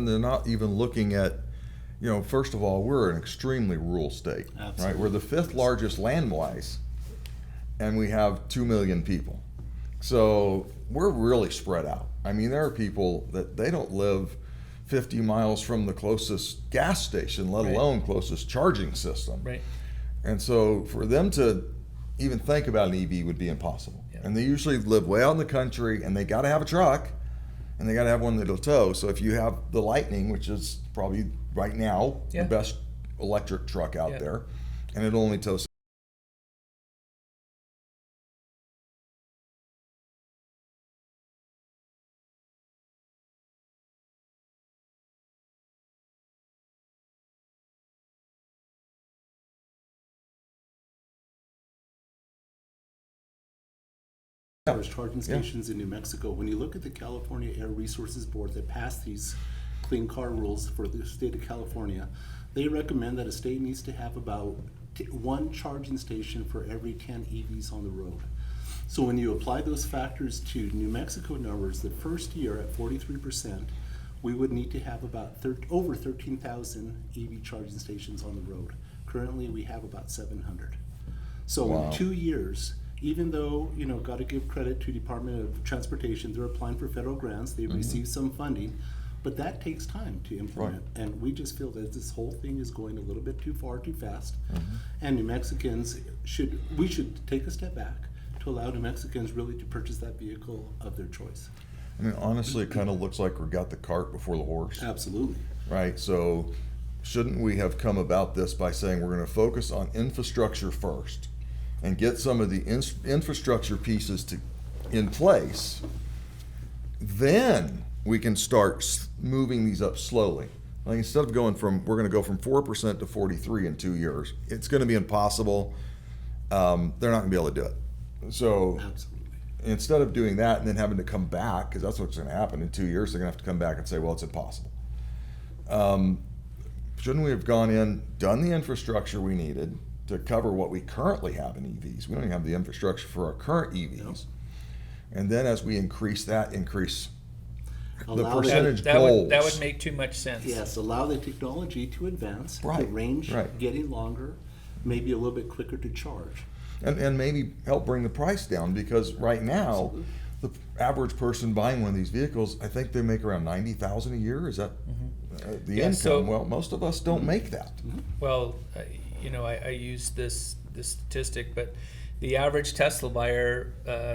then they're not even looking at, first of all, we're an extremely rural state, Absolutely. right? We're the 5th largest land-wise, and we have 2 million people. So we're really spread out. I mean, there are people that they don't live 50 miles from the closest gas station, let alone closest charging system. Right. And so for them to even think about an EV would be impossible. Yeah. And they usually live way out in the country, and they got to have a truck, and they got to have one that'll tow. So if you have the Lightning, which is probably right now the best electric truck out there, and it'll only tow. There's charging stations in New Mexico. When you look at the California Air Resources Board that passed these clean car rules for the state of California, they recommend that a state needs to have about 1 charging station for every 10 EVs on the road. So when you apply those factors to New Mexico numbers, the first year at 43%, we would need to have about over 13,000 EV charging stations on the road. Currently, we have about 700. So in 2 years, even though, got to give credit to Department of Transportation, they're applying for federal grants, they've received some funding, but that takes time to implement. And we just feel that this whole thing is going a little bit too far, too fast. And New Mexicans should take a step back to allow New Mexicans really to purchase that vehicle of their choice. I mean, honestly, it kind of looks like we got the cart before the horse. Absolutely. Right? So shouldn't we have come about this by saying we're going to focus on infrastructure first and get some of the infrastructure pieces in place? Then we can start moving these up slowly. Like, instead of we're going to go from 4% to 43 in 2 years. It's going to be impossible. They're not going to be able to do it. So Absolutely. instead of doing that and then having to come back, because that's what's going to happen in 2 years, they're going to have to come back and say, well, it's impossible. Shouldn't we have gone in, done the infrastructure we needed to cover what we currently have in EVs? We don't even have the infrastructure for our current EVs. No. And then as we increase the percentage goals. That would make too much sense. Yes, allow the technology to advance, the range getting longer, maybe a little bit quicker to charge. And maybe help bring the price down, because right now, the average person buying one of these vehicles, I think they make around $90,000 a year. Is that the income? So, well, most of us don't make that. Well, I use this statistic, but the average Tesla buyer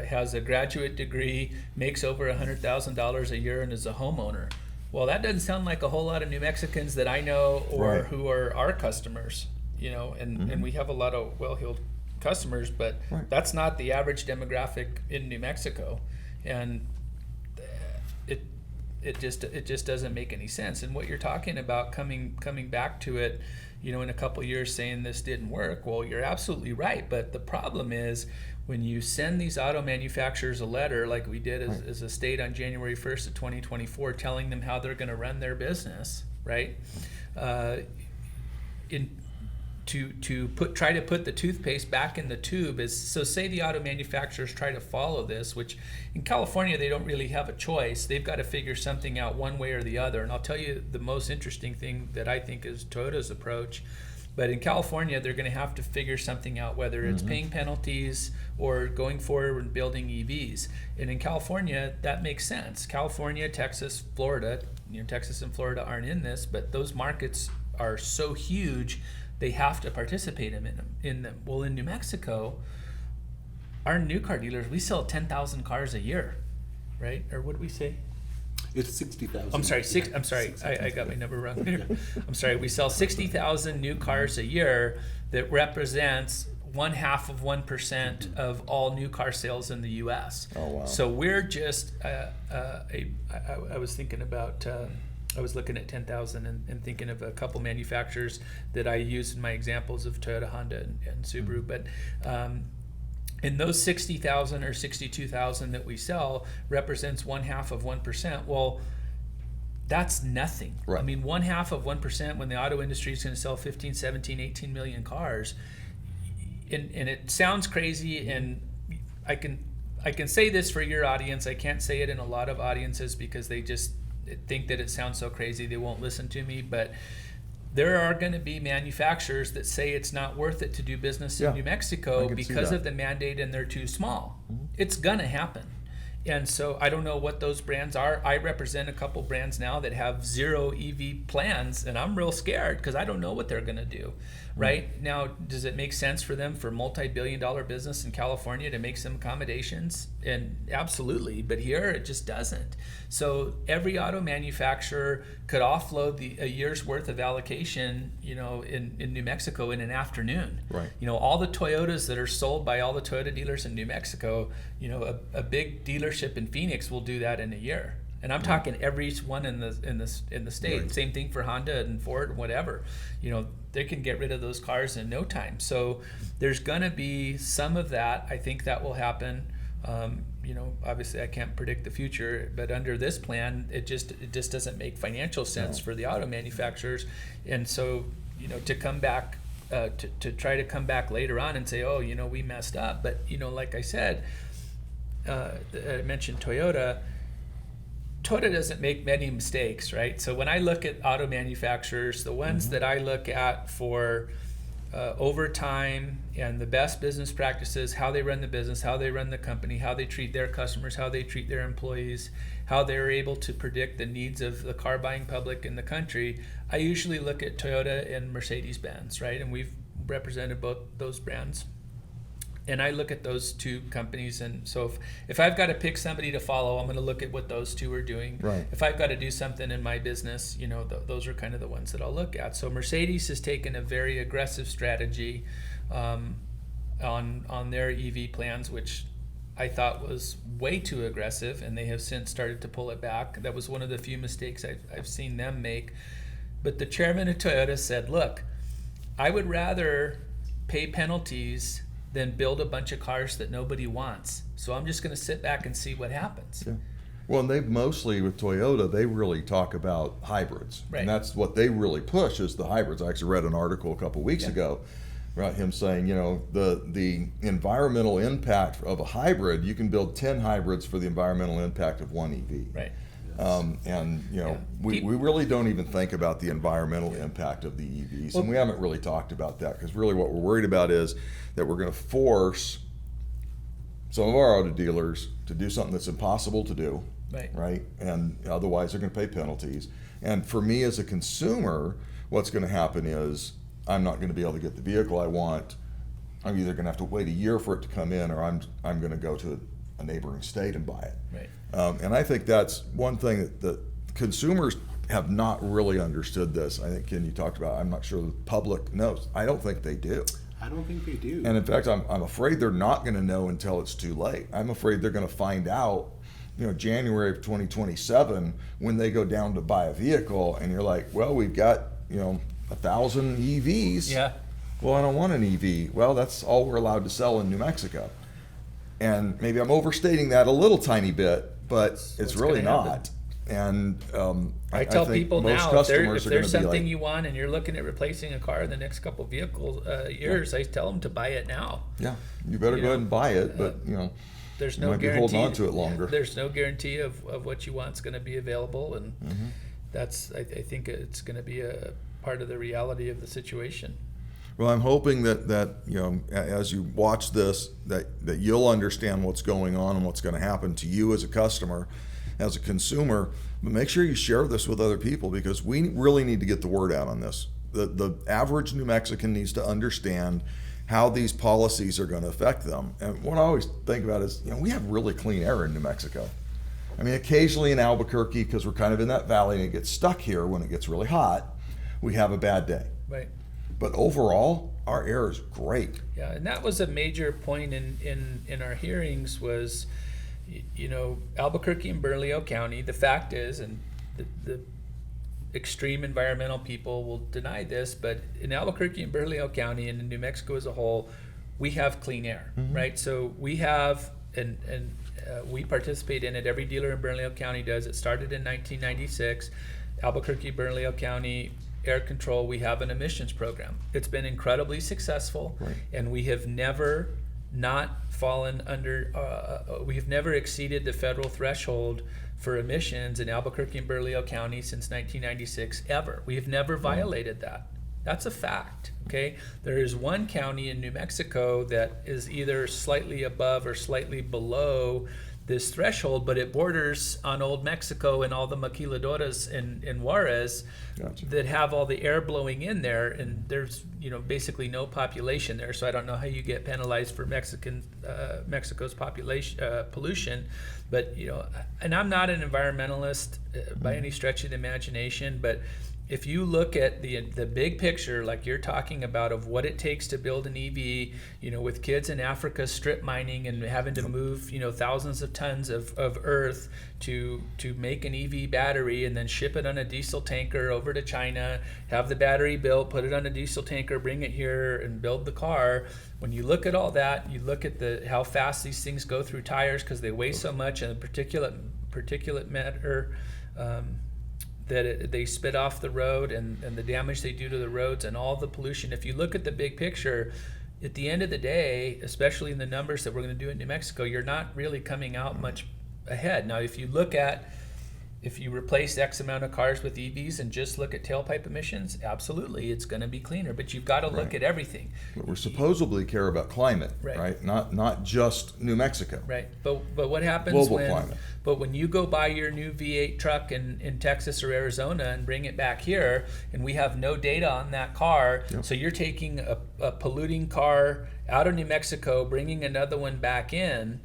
has a graduate degree, makes over $100,000 a year, and is a homeowner. Well, that doesn't sound like a whole lot of New Mexicans that I know or who are our customers. And we have a lot of well-heeled customers, but that's not the average demographic in New Mexico, and it just doesn't make any sense. And what you're talking about, coming back to it, in a couple of years, saying this didn't work, well, you're absolutely right. But the problem is, when you send these auto manufacturers a letter, like we did as a state on January 1st of 2024, telling them how they're going to run their business, right? Try to put the toothpaste back in the tube is, so say the auto manufacturers try to follow this, which in California they don't really have a choice. They've got to figure something out one way or the other. And I'll tell you the most interesting thing that I think is Toyota's approach. But in California, they're going to have to figure something out, whether it's paying penalties or going forward and building EVs. And in California, that makes sense. California, Texas, Florida, Texas and Florida aren't in this, but those markets are so huge, they have to participate in them. Well, in New Mexico, our new car dealers, we sell 10,000 cars a year, right? Or what did we say? It's 60,000. I'm sorry. I got my number wrong here. I'm sorry. We sell 60,000 new cars a year. That represents 0.5% of all new car sales in the U.S. Oh, wow. So we're just I was thinking about. I was looking at 10,000 and thinking of a couple manufacturers that I used in my examples of Toyota, Honda, and Subaru. But in those 60,000 or 62,000 that we sell represents 0.5%. Well, that's nothing. Right. I mean, 0.5% when the auto industry is going to sell 15, 17, 18 million cars. And it sounds crazy, and I can say this for your audience. I can't say it in a lot of audiences because think that it sounds so crazy they won't listen to me, but there are going to be manufacturers that say it's not worth it to do business in New I Mexico can see because that. of the mandate and they're too small. It's going to happen. And so I don't know what those brands are. I represent a couple brands now that have 0 EV plans, and I'm real scared because I don't know what they're going to do. Right now, does it make sense for them, for multi-billion-dollar business in California, to make some accommodations? And absolutely, but here it just doesn't. So every auto manufacturer could offload a year's worth of allocation, in New Mexico in an afternoon. Right. All the Toyotas that are sold by all the Toyota dealers in New Mexico, a big dealership in Phoenix will do that in a year. And I'm talking every one in the state. Right. Same thing for Honda and Ford, whatever. They can get rid of those cars in no time. So there's going to be some of that. I think that will happen. Obviously I can't predict the future, but under this plan, it just doesn't make financial sense for the auto manufacturers. And so, to come back, to try to come back later on and say, oh, we messed up. But, like I said, I mentioned Toyota doesn't make many mistakes, right? So when I look at auto manufacturers, the ones that I look at for overtime and the best business practices, how they run the business, how they run the company, how they treat their customers, how they treat their employees, how they're able to predict the needs of the car buying public in the country, I usually look at Toyota and Mercedes-Benz, right? And we've represented both those brands. And I look at those two companies, and so if I've got to pick somebody to follow, I'm going to look at what those two are doing. Right. If I've got to do something in my business, those are kind of the ones that I'll look at. So Mercedes has taken a very aggressive strategy on their EV plans, which I thought was way too aggressive, and they have since started to pull it back. That was one of the few mistakes I've seen them make. But the chairman of Toyota said, look, I would rather pay penalties than build a bunch of cars that nobody wants. So I'm just going to sit back and see what happens. Yeah. Well, and they mostly, with Toyota, they really talk about hybrids. Right. And that's what they really push, is the hybrids. I actually read an article a couple weeks ago about him saying, the environmental impact of a hybrid, you can build 10 hybrids for the environmental impact of one EV. Right. We really don't even think about the environmental impact of the EVs, and we haven't really talked about that, because really what we're worried about is that we're going to force some of our auto dealers to do something that's impossible to do, right? And otherwise they're going to pay penalties. And for me as a consumer, what's going to happen is I'm not going to be able to get the vehicle I want. I'm either going to have to wait a year for it to come in, or I'm going to go to a neighboring state and buy it. Right. And I think that's one thing that consumers have not really understood this. I think, Ken, you talked about, I'm not sure the public knows. I don't think they do. I don't think they do. And in fact, I'm afraid they're not going to know until it's too late. I'm afraid they're going to find out, January of 2027, when they go down to buy a vehicle, and you're like, well, we've got, 1,000 EVs. Yeah. Well, I don't want an EV. Well, that's all we're allowed to sell in New Mexico. And maybe I'm overstating that a little tiny bit, but it's really not. And I tell think people most now, if customers are going there's to be something like, you want and you're looking at replacing a car in the next couple of years, I tell them to buy it now. yeah, you better go ahead and buy it, but There's you no might be guarantee. holding on to it longer. There's no guarantee of what you want is going to be available, and that's I think it's going to be a part of the reality of the situation. Well, I'm hoping that as you watch this, that you'll understand what's going on and what's going to happen to you as a customer, as a consumer. But make sure you share this with other people, because we really need to get the word out on this. The average New Mexican needs to understand how these policies are going to affect them. And what I always think about is, we have really clean air in New Mexico. I mean, occasionally in Albuquerque, because we're kind of in that valley and it gets stuck here when it gets really hot, we have a bad day. Right. But overall, our air is great. Yeah, and that was a major point in our hearings was, Albuquerque and Bernalillo County, the fact is, and the extreme environmental people will deny this, but in Albuquerque and Bernalillo County and in New Mexico as a whole, we have clean air, right? So we have, and we participate in it. Every dealer in Bernalillo County does. It started in 1996. Albuquerque, Bernalillo County Air Control, we have an emissions program. It's been incredibly successful, and we have never not fallen under, we've never exceeded the federal threshold for emissions in Albuquerque and Bernalillo County since 1996, ever. We have never violated that. That's a fact, okay? There is one county in New Mexico that is either slightly above or slightly below this threshold, but it borders on Old Mexico and all the maquiladoras in Juarez that have all the air blowing in there, and there's basically no population there. So I don't know how you get penalized for Mexico's population pollution, but and I'm not an environmentalist by any stretch of the imagination, but if you look at the big picture, like you're talking about, of what it takes to build an EV, with kids in Africa strip mining and having to move, thousands of tons of earth to make an EV battery and then ship it on a diesel tanker over to China, have the battery built, put it on a diesel tanker, bring it here and build the car. When you look at all that, you look at how fast these things go through tires because they weigh so much, and the particulate matter that they spit off the road, and the damage they do to the roads and all the pollution. If you look at the big picture, at the end of the day, especially in the numbers that we're going to do in New Mexico, you're not really coming out much ahead. Now, if you replace X amount of cars with EVs and just look at tailpipe emissions, absolutely, it's going to be cleaner. But you've got to look at everything. But we supposedly care about climate, right? Not just New Mexico. Right. But what happens global climate. But when you go buy your new V8 truck in Texas or Arizona and bring it back here, and we have no data on that car, so you're taking a polluting car out of New Mexico, bringing another one back in.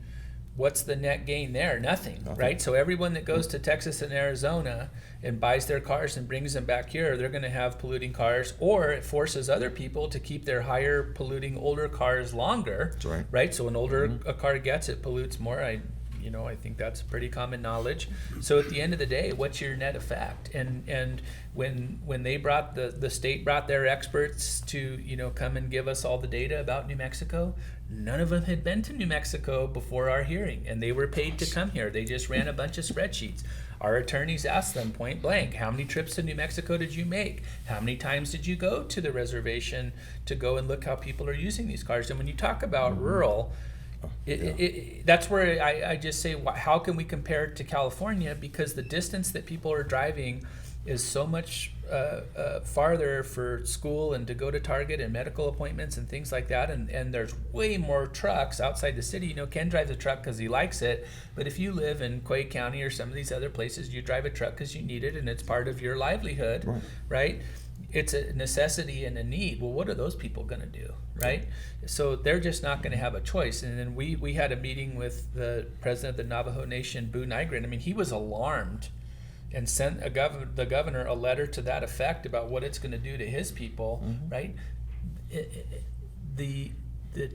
What's the net gain there? Nothing, right? So everyone that goes to Texas and Arizona and buys their cars and brings them back here, they're going to have polluting cars, or it forces other people to keep their higher polluting older cars longer. That's right. Right? So when older a car gets, it pollutes more. I think that's pretty common knowledge. So at the end of the day, what's your net effect? And when they brought the state brought their experts to come and give us all the data about New Mexico, none of them had been to New Mexico before our hearing, and they were paid to come here. They just ran a bunch of spreadsheets. Our attorneys asked them point blank, how many trips to New Mexico did you make? How many times did you go to the reservation to go and look how people are using these cars? And when you talk about rural, that's where I just say, how can we compare it to California? Because the distance that people are driving is so much farther for school and to go to Target and medical appointments and things like that. And there's way more trucks outside the city. Ken drives a truck because he likes it. But if you live in Quay County or some of these other places, you drive a truck because you need it and it's part of your livelihood, right? It's a necessity and a need. Well, what are those people going to do, right? So they're just not going to have a choice. And then we had a meeting with the president of the Navajo Nation, Boo Nygren. I mean, he was alarmed and sent the governor a letter to that effect about what it's going to do to his people, right? The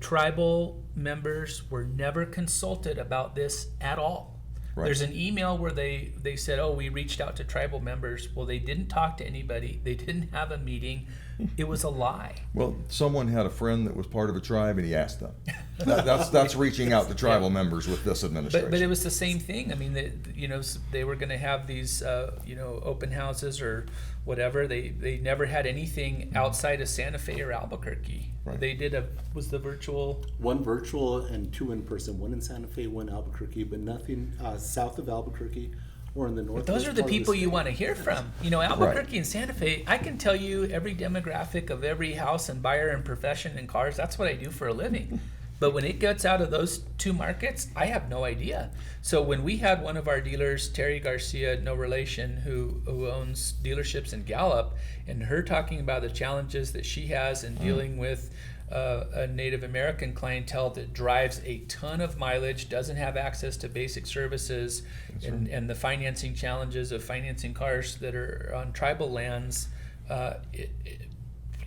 tribal members were never consulted about this at all. Right. There's an email where they said, we reached out to tribal members. Well, they didn't talk to anybody. They didn't have a meeting. It was a lie. Well, someone had a friend that was part of a tribe, and he asked them. That's reaching out to tribal members with this administration. But it was the same thing. I mean, they were going to have these, open houses or whatever. They never had anything outside of Santa Fe or Albuquerque. Right. They did was the virtual? One virtual and two in person. One in Santa Fe, one in Albuquerque, but nothing south of Albuquerque or in the north. But those are the people you want to hear from. Albuquerque and Santa Fe, I can tell you every demographic of every house and buyer and profession and cars. That's what I do for a living. But when it gets out of those two markets, I have no idea. So when we had one of our dealers, Terry Garcia, no relation, who owns dealerships in Gallup, and her talking about the challenges that she has in dealing with a Native American clientele that drives a ton of mileage, doesn't have access to basic services, and the financing challenges of financing cars that are on tribal lands.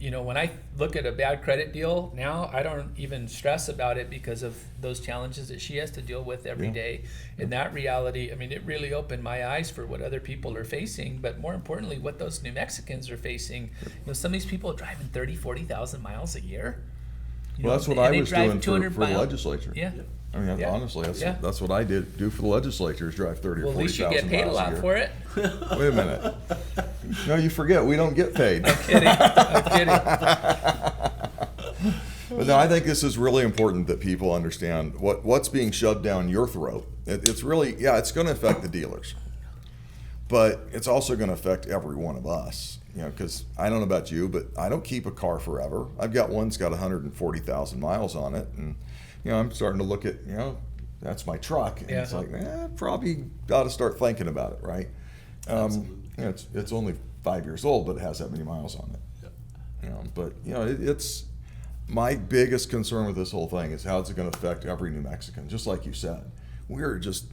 When I look at a bad credit deal now, I don't even stress about it because of those challenges that she has to deal with every day. And that reality, I mean, it really opened my eyes for what other people are facing, but more importantly, what those New Mexicans are facing. Some of these people are driving 30, 40,000 miles a year. Well, that's what I was doing for the legislature. Yeah. I mean, honestly, that's what I did do for the legislature is drive 30 or 40,000 miles a year. Well, at least you get paid a lot for it. Wait a minute. No, you forget we don't get paid. I'm kidding. But no, I think this is really important that people understand what's being shoved down your throat. It's really, yeah, it's going to affect the dealers, but it's also going to affect every one of us. Because I don't know about you, but I don't keep a car forever. I've got one that's got 140,000 miles on it, and I'm starting to look at, that's my truck, and it's like, probably got to start thinking about it, right? It's only 5 years old, but it has that many miles on it. But it's my biggest concern with this whole thing is how it's going to affect every New Mexican. Just like you said, we're just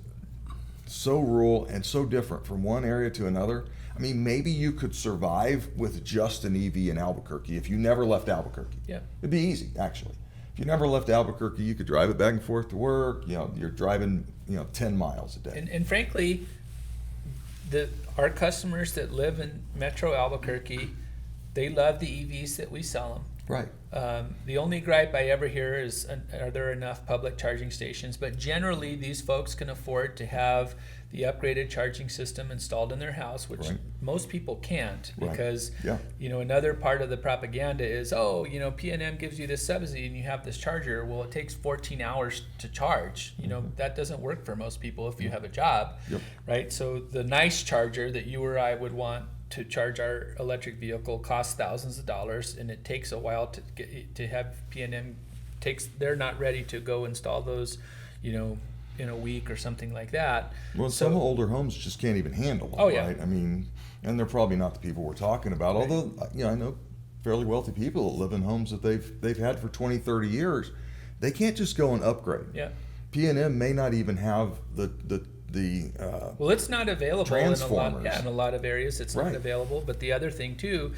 so rural and so different from one area to another. I mean, maybe you could survive with just an EV in Albuquerque if you never left Albuquerque. Yeah, it'd be easy, actually. If you never left Albuquerque, you could drive it back and forth to work. You're driving 10 miles a day. and frankly, our customers that live in Metro Albuquerque, they love the EVs that we sell them. Right. The only gripe I ever hear is, are there enough public charging stations? But generally, these folks can afford to have the upgraded charging system installed in their house, which most people can't, because another part of the propaganda is, P&M gives you this subsidy and you have this charger. Well, it takes 14 hours to charge. That doesn't work for most people if you have a job, right? So the nice charger that you or I would want to charge our electric vehicle costs thousands of dollars, and it takes a while to have P&M they're not ready to go install those, in a week or something like that. Well, some older homes just can't even handle it, right? I mean, and they're probably not the people we're talking about, although I know fairly wealthy people that live in homes that they've had for 20, 30 years. They can't just go and upgrade. Yeah. P&M may not even have the well, it's not available transformers. in a lot of areas. It's not available. But the other thing too,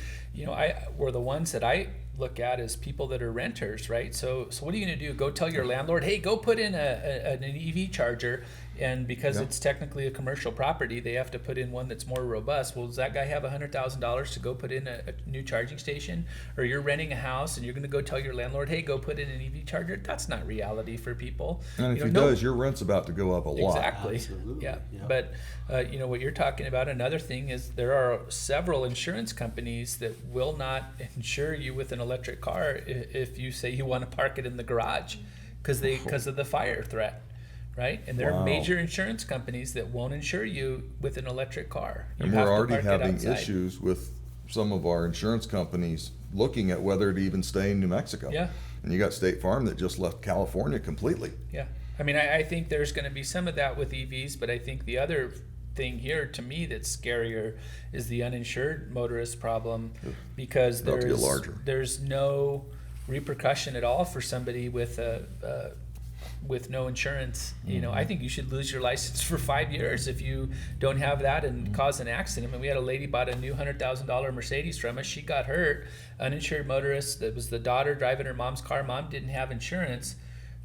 we're the ones that I look at as people that are renters, right? So what are you going to do? Go tell your landlord, hey, go put in an EV charger, and because it's technically a commercial property, they have to put in one that's more robust. Well, does that guy have $100,000 to go put in a new charging station? Or you're renting a house and you're going to go tell your landlord, hey, go put in an EV charger? That's not reality for people. And if he does, your rent's about to go up a lot. Exactly. Absolutely. Yeah. But what you're talking about, another thing is there are several insurance companies that will not insure you with an electric car if you say you want to park it in the garage because of the fire threat. Right? And there are major insurance companies that won't insure you with an electric car. And we're already having issues with some of our insurance companies looking at whether to even stay in New Mexico. Yeah. And you got State Farm that just left California completely. Yeah. I mean, I think there's going to be some of that with EVs, but I think the other thing here to me that's scarier is the uninsured motorist problem, because there's no repercussion at all for somebody with no insurance. I think you should lose your license for 5 years if you don't have that and cause an accident. I mean, we had a lady bought a new $100,000 Mercedes from us. She got hurt. Uninsured motorist. That was the daughter driving her mom's car. Mom didn't have insurance.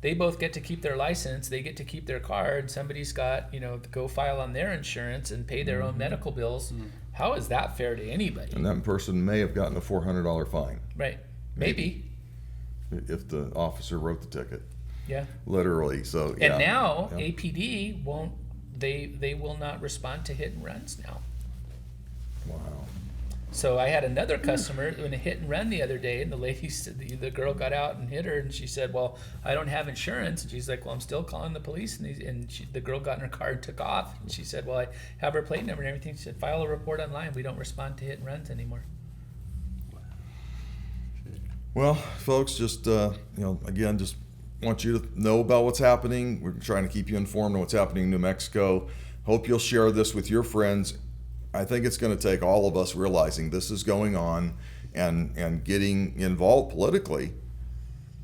They both get to keep their license. They get to keep their car, and somebody's got to go file on their insurance and pay their own medical bills. How is that fair to anybody? And that person may have gotten a $400 fine. Right. Maybe. If the officer wrote the ticket. Yeah. Literally. So and now APD won't. They will not respond to hit and runs now. Wow. So I had another customer in a hit and run the other day, and the lady said, the girl got out and hit her, and she said, well, I don't have insurance. And she's like, well, I'm still calling the police. And the girl got in her car and took off. And she said, well, I have her plate number and everything. She said, file a report online. We don't respond to hit and runs anymore. Well, folks, just again, just want you to know about what's happening. We're trying to keep you informed on what's happening in New Mexico. Hope you'll share this with your friends. I think it's going to take all of us realizing this is going on and getting involved politically.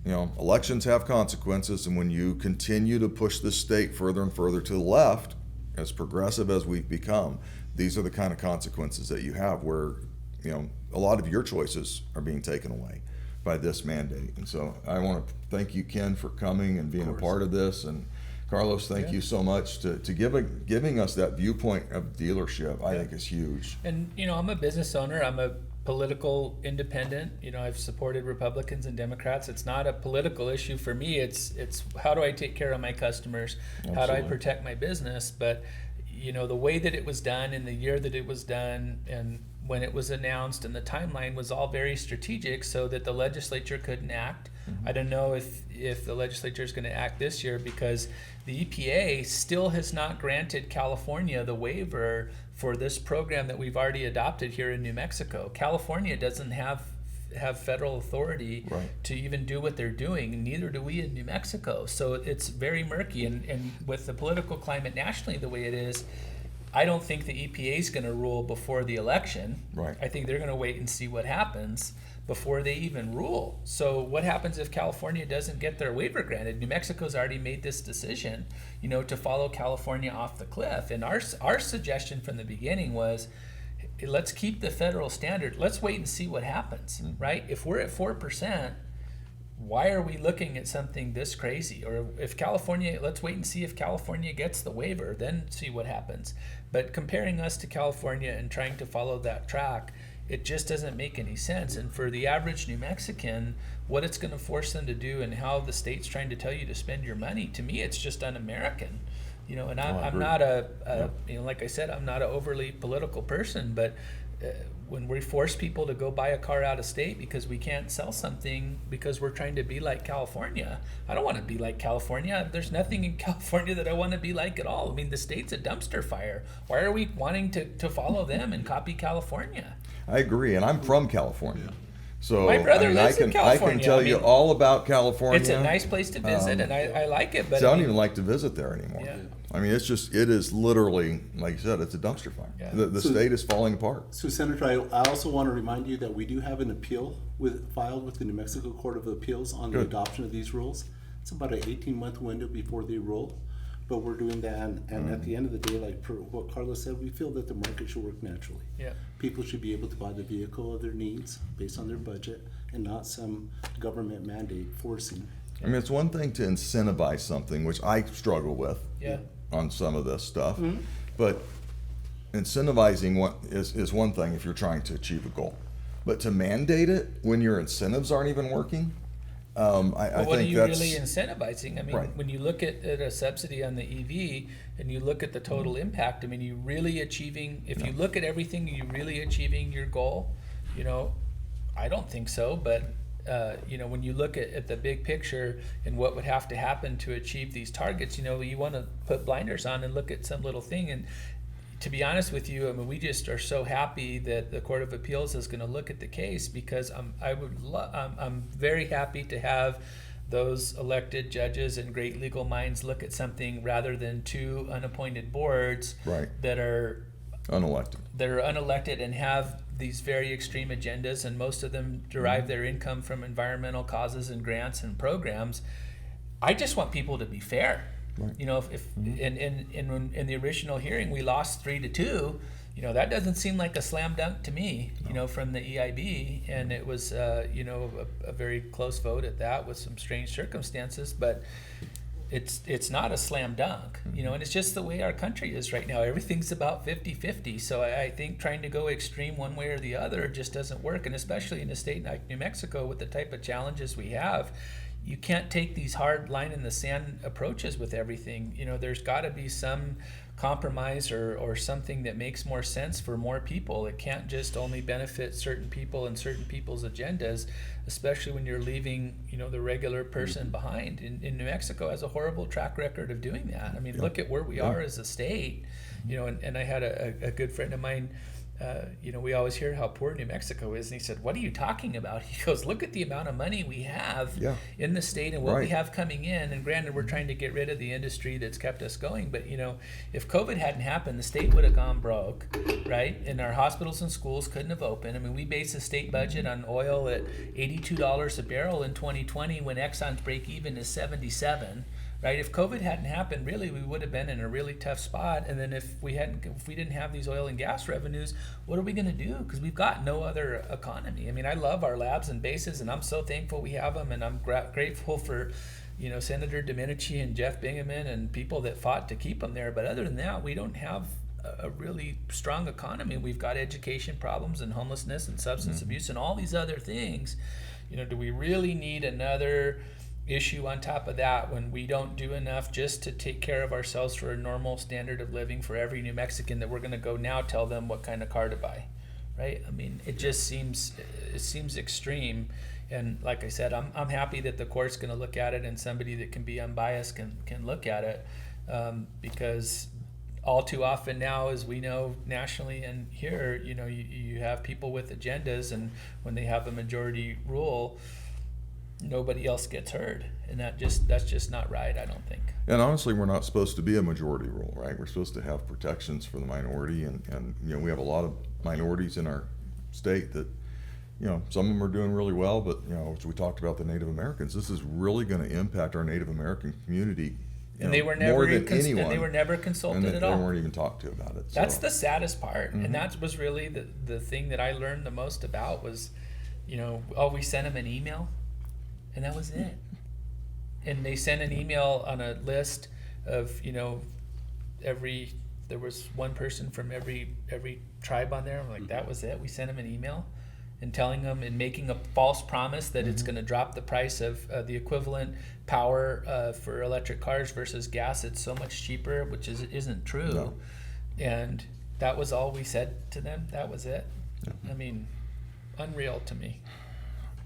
Elections have consequences, and when you continue to push this state further and further to the left, as progressive as we've become, these are the kind of consequences that you have where, a lot of your choices are being taken away by this mandate. And so I want to thank you, Ken, for coming and being a part of this. And Carlos, thank you so much to giving us that viewpoint of dealership. I think is huge. And I'm a business owner. I'm a political independent. I've supported Republicans and Democrats. It's not a political issue for me. It's how do I take care of my customers? Absolutely. How do I protect my business? But the way that it was done in the year that it was done and when it was announced and the timeline was all very strategic so that the legislature couldn't act. I don't know if the legislature is going to act this year, because the EPA still has not granted California the waiver for this program that we've already adopted here in New Mexico. California doesn't have federal authority to even do what they're doing, and neither do we in New Mexico. So it's very murky, and with the political climate nationally the way it is, I don't think the EPA is going to rule before the election. Right. I think they're going to wait and see what happens before they even rule. So what happens if California doesn't get their waiver granted? New Mexico's already made this decision, to follow California off the cliff. And our suggestion from the beginning was, let's keep the federal standard. Let's wait and see what happens, right? If we're at 4%, why are we looking at something this crazy? Or if California, let's wait and see if California gets the waiver, then see what happens. But comparing us to California and trying to follow that track, it just doesn't make any sense. And for the average New Mexican, what it's going to force them to do and how the state's trying to tell you to spend your money, to me, it's just un-American. And I'm not like I said, I'm not an overly political person, but when we force people to go buy a car out of state because we can't sell something because we're trying to be like California, I don't want to be like California. There's nothing in California that I want to be like at all. I mean, the state's a dumpster fire. Why are we wanting to follow them and copy California? I agree, and I'm from California. So my brother lives in California. I can tell you all about California. It's a nice place to visit, and I like it. But so I don't even like to visit there anymore. Yeah. I mean, it is literally, like you said, it's a dumpster fire. Yeah. The state is falling apart. So, Senator, I also want to remind you that we do have an appeal filed with the New Mexico Court of Appeals on the adoption of these rules. It's about an 18-month window before they rule, but we're doing that. And at the end of the day, like per what Carlos said, we feel that the market should work naturally. Yeah. People should be able to buy the vehicle of their needs based on their budget, and not some government mandate forcing. I mean, it's one thing to incentivize something, which I struggle with on some of this stuff, but incentivizing is one thing if you're trying to achieve a goal. But to mandate it when your incentives aren't even working, I what think are you that's really incentivizing? I mean, when you look at a subsidy on the EV and you look at the total impact, I mean, you really achieving, if you look at everything, are you really achieving your goal? I don't think so, but when you look at the big picture and what would have to happen to achieve these targets, you want to put blinders on and look at some little thing. And to be honest with you, I mean, we just are so happy that the Court of Appeals is going to look at the case, because I'm very happy to have those elected judges and great legal minds look at something rather than two unappointed boards that are unelected and have these very extreme agendas, and most of them derive their income from environmental causes and grants and programs. I just want people to be fair. If in the original hearing we lost 3-2, that doesn't seem like a slam dunk to me, from the EIB, and it was a very close vote at that with some strange circumstances, but it's not a slam dunk, and it's just the way our country is right now. Everything's about 50-50. So I think trying to go extreme one way or the other just doesn't work. And especially in a state like New Mexico with the type of challenges we have, you can't take these hard line in the sand approaches with everything. There's got to be some compromise or something that makes more sense for more people. It can't just only benefit certain people and certain people's agendas, especially when you're leaving, the regular person behind. In New Mexico has a horrible track record of doing that. I mean, look at where we are as a state, and I had a good friend of mine, we always hear how poor New Mexico is. And he said, what are you talking about? He goes, look at the amount of money we have in the state and what we have coming in. And granted, we're trying to get rid of the industry that's kept us going. But, if COVID hadn't happened, the state would have gone broke, right? And our hospitals and schools couldn't have opened. I mean, we base the state budget on oil at $82 a barrel in 2020 when Exxon's break even is 77. Right? If COVID hadn't happened, really, we would have been in a really tough spot. And then if we didn't have these oil and gas revenues, what are we going to do? Because we've got no other economy. I mean, I love our labs and bases, and I'm so thankful we have them. And I'm grateful for, Senator Domenici and Jeff Bingaman and people that fought to keep them there. But other than that, we don't have a really strong economy. We've got education problems and homelessness and substance abuse and all these other things. Do we really need another issue on top of that when we don't do enough just to take care of ourselves for a normal standard of living for every New Mexican, that we're going to go now tell them what kind of car to buy, right? I mean, it just seems extreme. And like I said, I'm happy that the court's going to look at it, and somebody that can be unbiased can look at it, because all too often now, as we know nationally and here, you have people with agendas, and when they have a majority rule, nobody else gets heard, and that's just not right, I don't think. And honestly, we're not supposed to be a majority rule, right? We're supposed to have protections for the minority, and we have a lot of minorities in our state that, some of them are doing really well, but, as we talked about the Native Americans, this is really going to impact our Native American community. And they were never more than anyone, and they were never consulted and at all. They weren't even talked to about it. That's the saddest part, and that was really the thing that I learned the most about was, we sent them an email, and that was it. And they sent an email on a list of, there was one person from every tribe on there. I'm like, that was it. We sent them an email and telling them and making a false promise that it's going to drop the price of the equivalent power for electric cars versus gas. It's so much cheaper, which isn't true. No. And that was all we said to them. That was it. Yeah. I mean, unreal to me.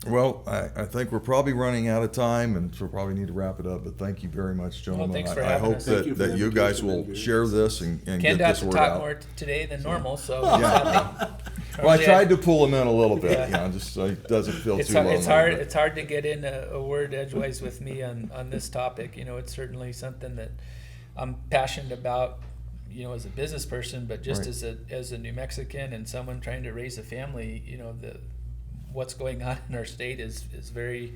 Well, I think we're probably running out of time, and so we'll probably need to wrap it up. But thank you very much, gentlemen. thanks for I having hope us. Thank you for that the you guys invitation, will and share this and Ken get got this to word talk out. more today than normal, so Yeah. Well, I tried to pull him in a little bit, just so it doesn't feel It's too hard, lonely. it's hard to get in a word edgewise with me on this topic. It's certainly something that I'm passionate about, as a business person, but just Right. as a New Mexican and someone trying to raise a family, what's going on in our state is very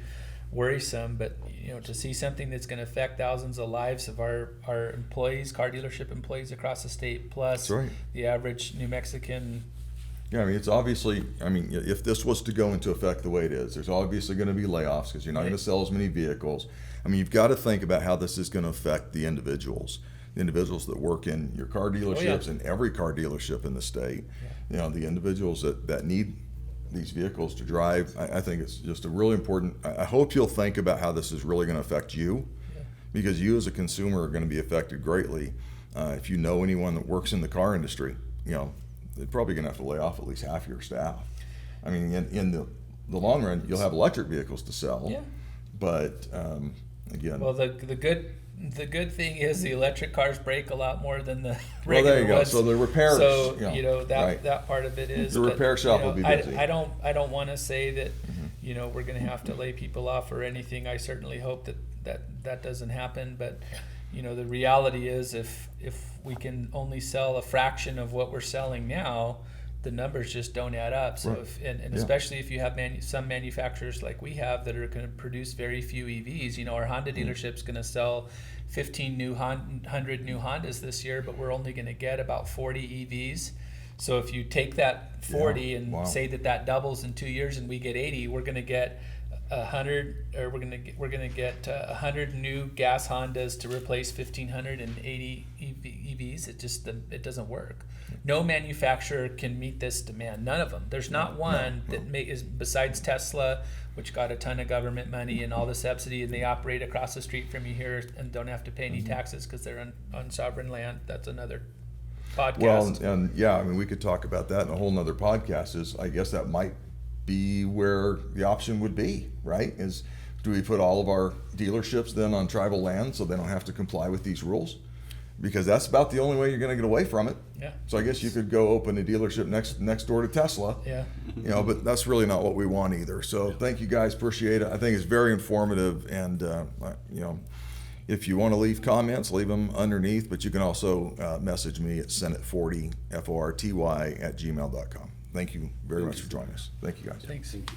worrisome. But to see something that's going to affect thousands of lives of our employees, car dealership employees across the state, plus That's right. the average New Mexican. Yeah, it's obviously, if this was to go into effect the way it is, there's obviously going to be layoffs because you're not going to sell as many vehicles. You've got to think about how this is going to affect the individuals that work in your car dealerships and every car dealership in the state. The individuals that need these vehicles to drive. I think it's just a really important, I hope you'll think about how this is really going to affect you, because you as a consumer are going to be affected greatly. If you know anyone that works in the car industry, they're probably going to have to lay off at least half your staff. In the long run, you'll have electric vehicles to sell, but again. Well, the good thing is the electric cars break a lot more than the regular well, there you go. ones. So the repairs, So right. that part of it is The repair shop will be busy. I don't want to say that we're going to have to lay people off or anything. I certainly hope that doesn't happen. But the reality is, if we can only sell a fraction of what we're selling now, the numbers just don't add up. So Right. Especially if you have some manufacturers like we have that are going to produce very few EVs. Our Honda dealership's going to sell 100 new Hondas this year, but we're only going to get about 40 EVs. So if you take that 40 and say that doubles in 2 years and we get 80, we're going to get 100, or we're going to get 100 new gas Hondas to replace 1,580 EVs. It doesn't work. No manufacturer can meet this demand. None of them. There's not one that is besides Tesla, which got a ton of government money and all the subsidy, and they operate across the street from you here and don't have to pay any taxes because they're on sovereign land. That's another podcast. Well, and we could talk about that in a whole nother podcast. I guess that might be where the option would be, right? Do we put all of our dealerships then on tribal land so they don't have to comply with these rules? Because that's about the only way you're going to get away from it. Yeah. So I guess you could go open a dealership next door to Tesla. Yeah. But that's really not what we want either. So thank you guys, appreciate it. I think it's very informative, and if you want to leave comments, leave them underneath. But you can also message me at Senate40 FORTY @gmail.com. Thank you very much for joining us. Thank you guys. Thanks. Thank you.